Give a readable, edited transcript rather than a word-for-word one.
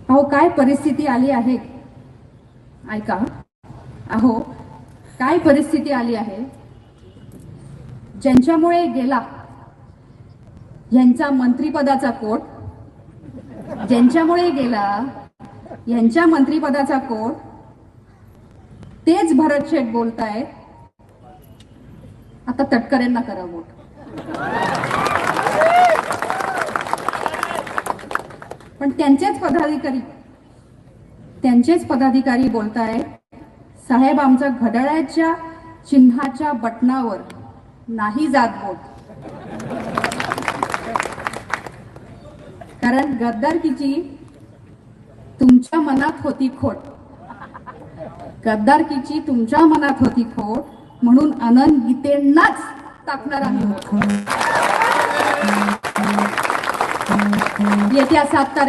अहो काय परिस्थिती आली आहे, ऐका. अहो काय परिस्थिती आली आहे. ज्यांच्यामुळे गेला यांचा मंत्रिपदाचा कोट, ज्यांच्यामुळे गेला यांच्या मंत्रिपदाचा कोट, तेच भरत शेठ बोलतायत आता तटकरेंना करा वोट. पण त्यांचेच पदाधिकारी बोलतायत, साहेब आमच्या घड्याळाच्या चिन्हाच्या बटनावर नाही जात वोट. कारण गद्दारकीची तुमच्या मनात होती खोट, गद्दारकीची तुमच्या मनात होती खोट, म्हणून आनंद गीतेंनाच टाकणार आम्ही. येत्या 7 तारखेला